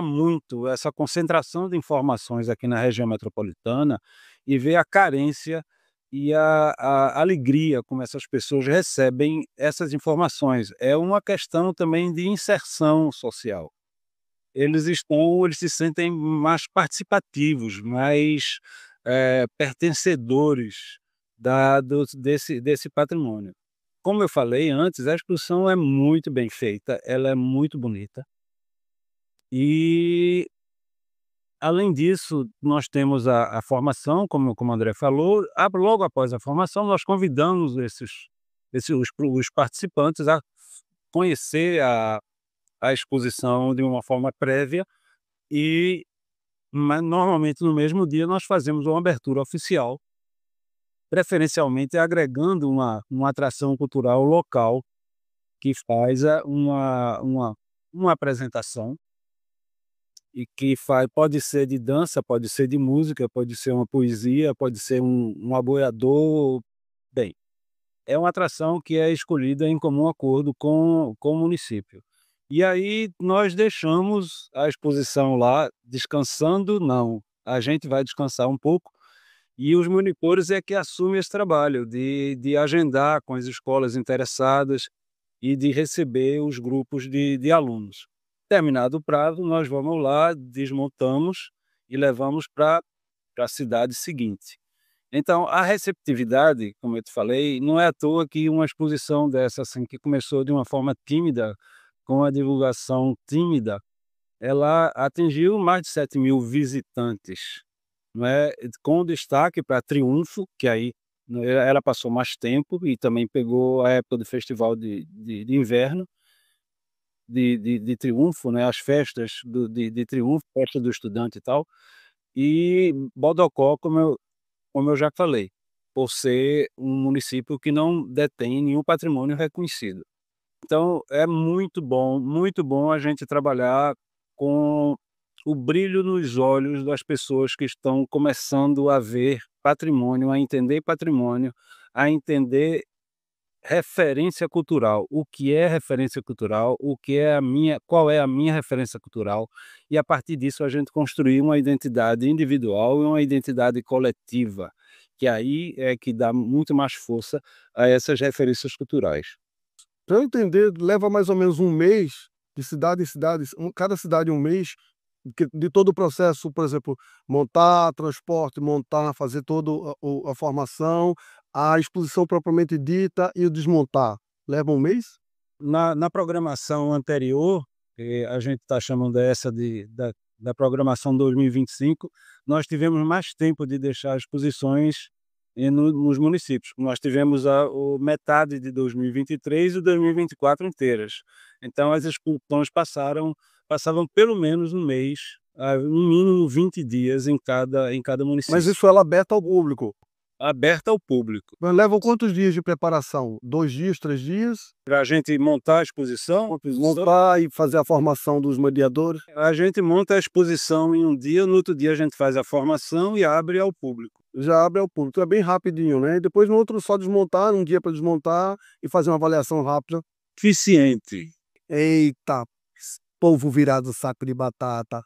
muito essa concentração de informações aqui na região metropolitana e ver a carência e a alegria como essas pessoas recebem essas informações. É uma questão também de inserção social. Eles se sentem mais participativos, mais pertencedores desse patrimônio. como eu falei antes, a exposição é muito bem feita, ela é muito bonita. E, além disso, nós temos a formação, como o André falou. Logo após a formação, nós convidamos os participantes a conhecer a exposição de uma forma prévia e, normalmente, no mesmo dia, nós fazemos uma abertura oficial, preferencialmente agregando uma atração cultural local que faz uma apresentação e que pode ser de dança, pode ser de música, pode ser uma poesia, pode ser um aboiador. Bem, é uma atração que é escolhida em comum acordo com o município. E aí nós deixamos a exposição lá descansando. Não, a gente vai descansar um pouco e os monitores é que assumem esse trabalho de agendar com as escolas interessadas e de receber os grupos de alunos. Terminado o prazo, nós vamos lá, desmontamos e levamos para a cidade seguinte. Então, a receptividade, como eu te falei, não é à toa que uma exposição dessa, assim, que começou de uma forma tímida, com a divulgação tímida, ela atingiu mais de 7.000 visitantes, não é? Com destaque para Triunfo, que aí, né, ela passou mais tempo e também pegou a época do festival de inverno, de Triunfo, né, as festas de Triunfo, festa do estudante e tal. E Bodocó, como eu já falei, por ser um município que não detém nenhum patrimônio reconhecido. Então é muito bom a gente trabalhar com o brilho nos olhos das pessoas que estão começando a ver patrimônio, a entender referência cultural. O que é referência cultural? Qual é a minha referência cultural? E a partir disso a gente construir uma identidade individual e uma identidade coletiva, que aí é que dá muito mais força a essas referências culturais. Para eu entender, leva mais ou menos um mês, de cidade em cidade, cada cidade um mês, de todo o processo, por exemplo, montar transporte, fazer toda a formação, a exposição propriamente dita e o desmontar. Leva um mês? Na programação anterior, que a gente está chamando essa da programação 2025, nós tivemos mais tempo de deixar exposições nos municípios. Nós tivemos metade de 2023 e 2024 inteiras. Então as exposições passavam pelo menos um mês, no mínimo 20 dias em cada município. Mas isso ela aberta ao público? Aberta ao público. Mas levam quantos dias de preparação? 2 dias, 3 dias? Para a gente montar a exposição? Montar e fazer a formação dos mediadores? A gente monta a exposição em um dia, no outro dia a gente faz a formação e abre ao público. Já abre ao público, é bem rapidinho, né? E depois no outro só desmontar, um dia para desmontar e fazer uma avaliação rápida. Eficiente. Eita, povo virado saco de batata.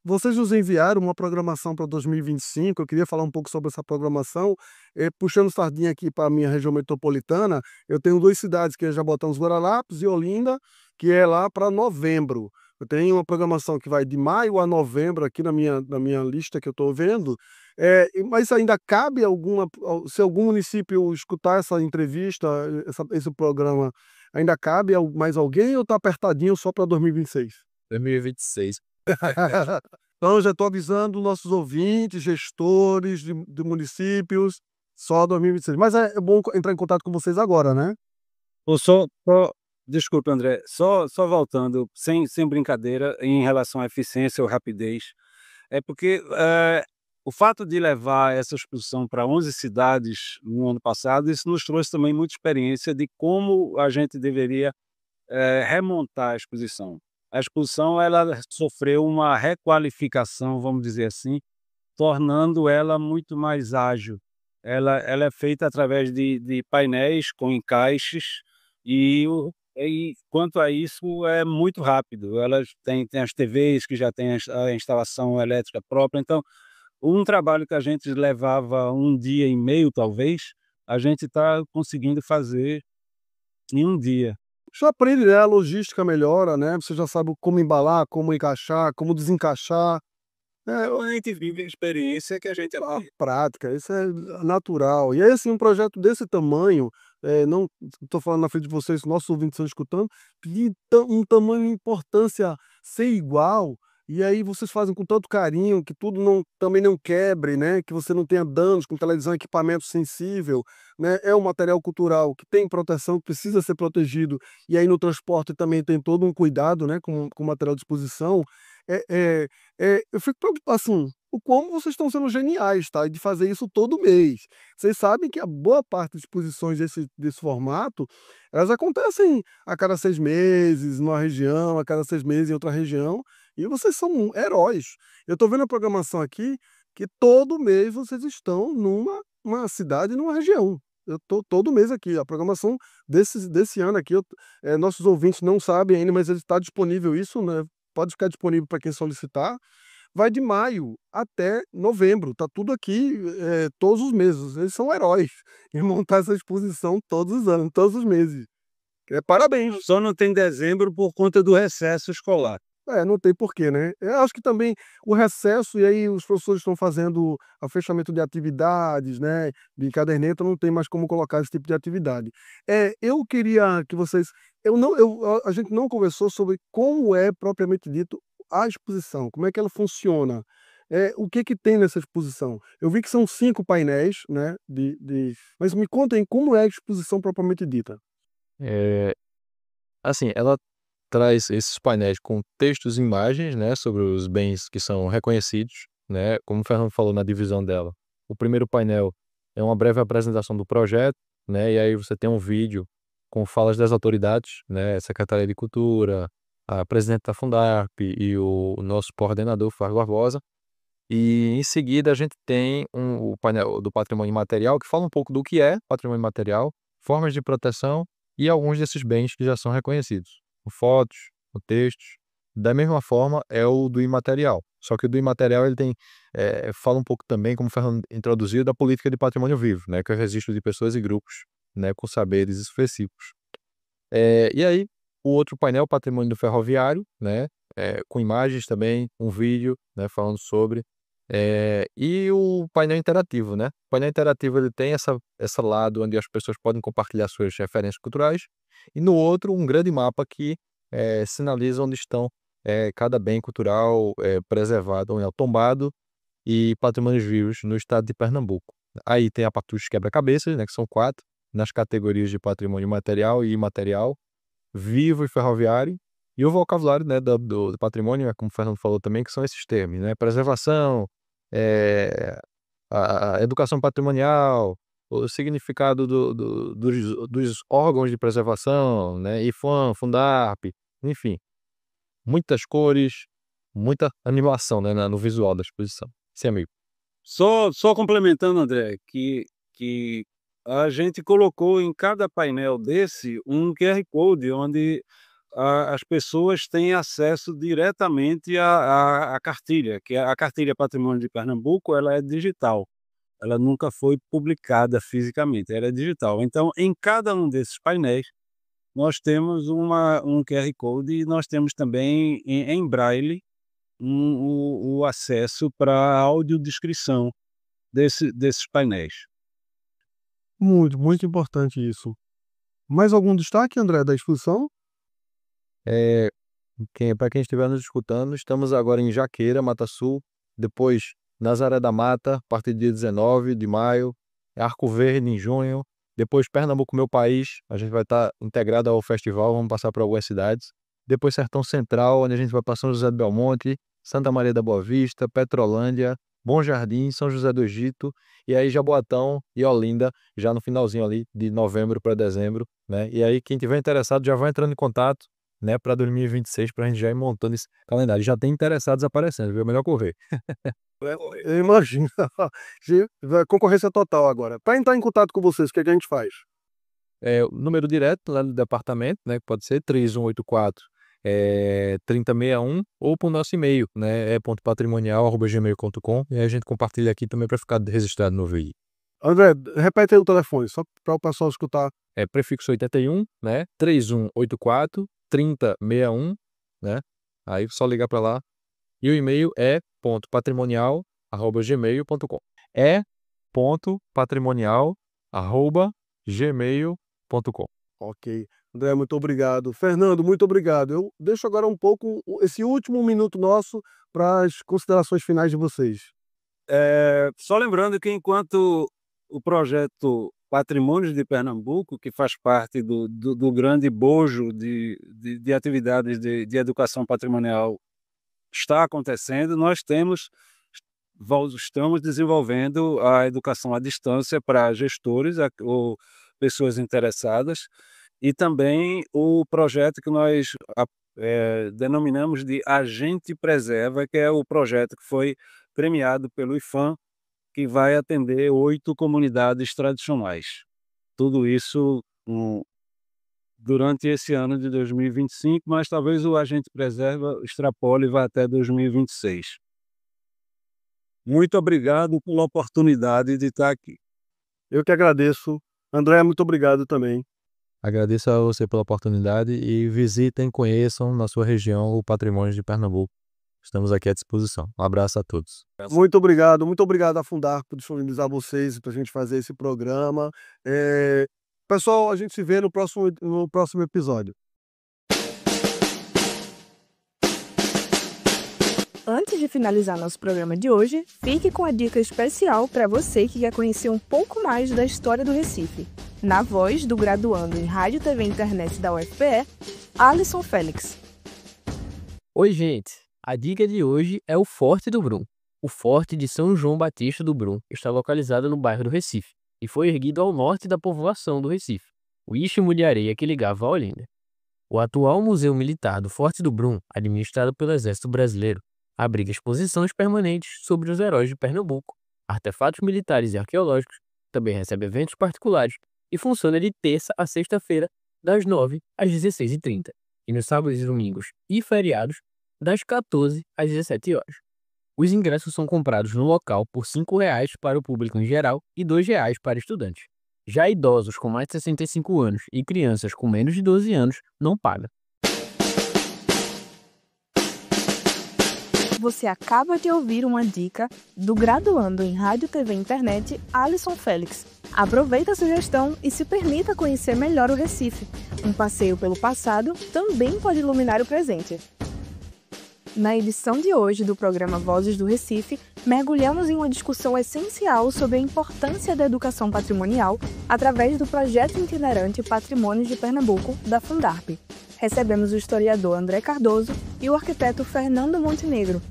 Vocês nos enviaram uma programação para 2025. Eu queria falar um pouco sobre essa programação. Puxando sardinha aqui para a minha região metropolitana, eu tenho 2 cidades, que é Jabotão dos Guararapes e Olinda, que é lá para novembro. Eu tenho uma programação que vai de maio a novembro aqui na minha lista que eu estou vendo. Mas ainda cabe se algum município escutar essa entrevista, esse programa, ainda cabe mais alguém ou está apertadinho só para 2026? 2026. Então, eu já estou avisando nossos ouvintes, gestores de municípios, só 2026. Mas é bom entrar em contato com vocês agora, né? Desculpa, André, só voltando, sem brincadeira, em relação à eficiência ou rapidez, é porque o fato de levar essa exposição para 11 cidades no ano passado, isso nos trouxe também muita experiência de como a gente deveria remontar a exposição. A exposição ela sofreu uma requalificação, vamos dizer assim, tornando ela muito mais ágil. Ela é feita através de painéis com encaixes e quanto a isso é muito rápido. Elas têm as TVs que já têm a instalação elétrica própria. Então, um trabalho que a gente levava um dia e meio, talvez, a gente está conseguindo fazer em um dia. Já aprende, né? A logística melhora, né? Você já sabe como embalar, como encaixar, como desencaixar. Então a gente vive a experiência que a gente A prática, isso é natural. E aí, assim, um projeto desse tamanho, não estou falando na frente de vocês, nossos ouvintes estão escutando, de um tamanho e importância ser igual, e aí vocês fazem com tanto carinho, que tudo também não quebre, né? Que você não tenha danos com televisão, equipamento sensível, né? É um material cultural que tem proteção, que precisa ser protegido, e aí no transporte também tem todo um cuidado, né? Com o material de exposição. É, é, eu fico preocupado, assim, o como vocês estão sendo geniais, tá? De fazer isso todo mês. Vocês sabem que a boa parte das exposições desse formato, elas acontecem a cada 6 meses numa região, a cada 6 meses em outra região, e vocês são heróis. Eu estou vendo a programação aqui, que todo mês vocês estão numa cidade, numa região. Eu estou todo mês aqui. A programação desse ano aqui, nossos ouvintes não sabem ainda, mas ele está disponível isso, né? Pode ficar disponível para quem solicitar. Vai de maio até novembro, tá tudo aqui, todos os meses. Eles são heróis em montar essa exposição todos os anos, todos os meses. Parabéns. só não tem dezembro por conta do recesso escolar. Não tem porquê, né? Eu acho que também o recesso, e aí os professores estão fazendo o fechamento de atividades, né? De caderneta, não tem mais como colocar esse tipo de atividade. Eu queria que vocês. A gente não conversou sobre como é propriamente dito a exposição, como é que ela funciona. O que que tem nessa exposição? Eu vi que são 5 painéis, né? Mas me contem como é a exposição propriamente dita. É, assim, ela traz esses painéis com textos e imagens, né, sobre os bens que são reconhecidos, né, como o Fernando falou na divisão dela. O primeiro painel é uma breve apresentação do projeto, né, e aí você tem um vídeo com falas das autoridades, né, Secretaria de Cultura, a presidente da Fundarp e o nosso coordenador, Fábio Barbosa. E em seguida a gente tem o painel do patrimônio imaterial, que fala um pouco do que é patrimônio imaterial, formas de proteção e alguns desses bens que já são reconhecidos. Com fotos, com textos. Da mesma forma é o do imaterial. Só que o do imaterial ele tem, fala um pouco também, como o Fernando introduziu, da política de patrimônio vivo, né, que é o registro de pessoas e grupos, né, com saberes específicos. E aí, o outro painel, patrimônio do ferroviário, né, com imagens também, um vídeo, né, falando sobre. E o painel interativo, né? O painel interativo ele tem essa lado onde as pessoas podem compartilhar suas referências culturais, e no outro um grande mapa que sinaliza onde estão cada bem cultural preservado, onde é tombado e patrimônios vivos no estado de Pernambuco. Aí tem a parte dos quebra-cabeças, né, que são 4, nas categorias de patrimônio material e imaterial, vivo e ferroviário, e o vocabulário, né, do patrimônio, como o Fernando falou também, que são esses termos, né? Preservação, eh, a educação patrimonial, o significado dos órgãos de preservação, né? IFAM, Fundarp, enfim, muitas cores, muita animação, né, no visual da exposição. Sim, amigo. Só complementando, André, que a gente colocou em cada painel desse um QR Code onde as pessoas têm acesso diretamente à cartilha, que a cartilha Patrimônio de Pernambuco, ela é digital, ela nunca foi publicada fisicamente, ela é digital. Então, em cada um desses painéis, nós temos um QR Code e nós temos também em braille o acesso para a audiodescrição desses painéis. Muito, muito importante isso. Mais algum destaque, André, da exposição? Para quem estiver nos escutando, estamos agora em Jaqueira, Mata Sul, depois Nazaré da Mata, a partir do dia 19 de maio, Arco Verde em junho, depois Pernambuco, meu país, a gente vai estar integrado ao festival, vamos passar por algumas cidades, depois Sertão Central, onde a gente vai para São José do Belmonte, Santa Maria da Boa Vista, Petrolândia, Bom Jardim, São José do Egito, e aí Jaboatão e Olinda, já no finalzinho ali de novembro para dezembro, né? E aí quem tiver interessado já vai entrando em contato, né, para 2026, para a gente já ir montando esse calendário. Já tem interessados aparecendo, viu? Melhor correr. Eu imagino. Concorrência total agora. Para entrar em contato com vocês, o que é que a gente faz? O número direto lá no departamento, né, que pode ser 3184 3061, ou para o nosso e-mail, né, .patrimonial@gmail.com, e aí a gente compartilha aqui também para ficar registrado no vídeo. André, repete aí o telefone, só para o pessoal escutar. Prefixo 81, né, 3184 3061, né, aí só ligar para lá. E o e-mail é e.patrimonial@gmail.com. e.patrimonial@gmail.com. Ok. André, muito obrigado. Fernando, muito obrigado. Eu deixo agora um pouco esse último minuto nosso para as considerações finais de vocês. Só lembrando que enquanto o projeto Patrimônios de Pernambuco, que faz parte do grande bojo de atividades de educação patrimonial, está acontecendo, nós estamos desenvolvendo a educação à distância para gestores ou pessoas interessadas, e também o projeto que nós denominamos de Agente Preserva, que é o projeto que foi premiado pelo IFAM, que vai atender 8 comunidades tradicionais. Tudo isso durante esse ano de 2025, mas talvez o Agente Preserva extrapole e vá até 2026. Muito obrigado pela oportunidade de estar aqui. Eu que agradeço. André, muito obrigado também. Agradeço a você pela oportunidade e visitem, conheçam na sua região o Patrimônio de Pernambuco. Estamos aqui à disposição. Um abraço a todos. Muito obrigado à Fundarp por disponibilizar vocês para a gente fazer esse programa. Pessoal, a gente se vê no próximo episódio. Antes de finalizar nosso programa de hoje, fique com a dica especial para você que quer conhecer um pouco mais da história do Recife. Na voz do graduando em Rádio, TV e Internet da UFPE, Alisson Félix. Oi, gente! A dica de hoje é o Forte do Brum. O Forte de São João Batista do Brum está localizado no bairro do Recife e foi erguido ao norte da povoação do Recife, o istmo de areia que ligava a Olinda. O atual Museu Militar do Forte do Brum, administrado pelo Exército Brasileiro, abriga exposições permanentes sobre os heróis de Pernambuco, artefatos militares e arqueológicos, também recebe eventos particulares e funciona de terça a sexta-feira, das 9 às 16h30, e nos sábados e domingos e feriados, das 14 às 17 horas. Os ingressos são comprados no local por R$ 5,00 para o público em geral e R$ 2,00 para estudantes. Já idosos com mais de 65 anos e crianças com menos de 12 anos não pagam. Você acaba de ouvir uma dica do graduando em Rádio, TV e Internet, Alisson Félix. Aproveita a sugestão e se permita conhecer melhor o Recife. Um passeio pelo passado também pode iluminar o presente. Na edição de hoje do programa Vozes do Recife, mergulhamos em uma discussão essencial sobre a importância da educação patrimonial através do projeto itinerante Patrimônios de Pernambuco, da Fundarp. Recebemos o historiador André Cardoso e o arquiteto Fernando Montenegro,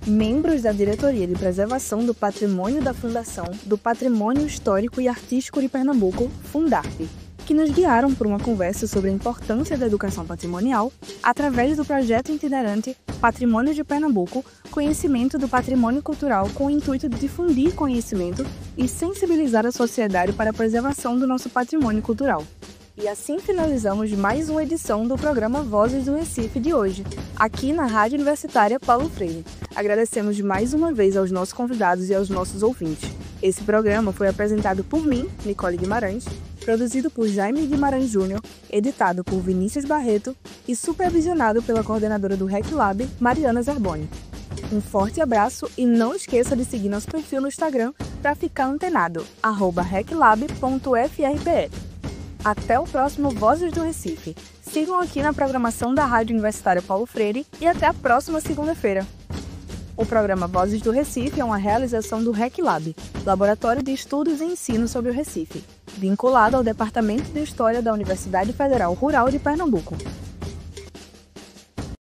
membros da Diretoria de Preservação do Patrimônio da Fundação do Patrimônio Histórico e Artístico de Pernambuco, Fundarp, que nos guiaram por uma conversa sobre a importância da educação patrimonial através do projeto itinerante Patrimônio de Pernambuco, conhecimento do patrimônio cultural com o intuito de difundir conhecimento e sensibilizar a sociedade para a preservação do nosso patrimônio cultural. E assim finalizamos mais uma edição do programa Vozes do Recife de hoje, aqui na Rádio Universitária Paulo Freire. Agradecemos mais uma vez aos nossos convidados e aos nossos ouvintes. Esse programa foi apresentado por mim, Nicole Guimarães, produzido por Jaime Guimarães Júnior, editado por Vinícius Barreto e supervisionado pela coordenadora do RecLab, Mariana Zerboni. Um forte abraço e não esqueça de seguir nosso perfil no Instagram para ficar antenado, @reclab.frpe. Até o próximo Vozes do Recife. Sigam aqui na programação da Rádio Universitária Paulo Freire e até a próxima segunda-feira. O programa Vozes do Recife é uma realização do RecLab, Laboratório de Estudos e Ensino sobre o Recife, vinculado ao Departamento de História da Universidade Federal Rural de Pernambuco.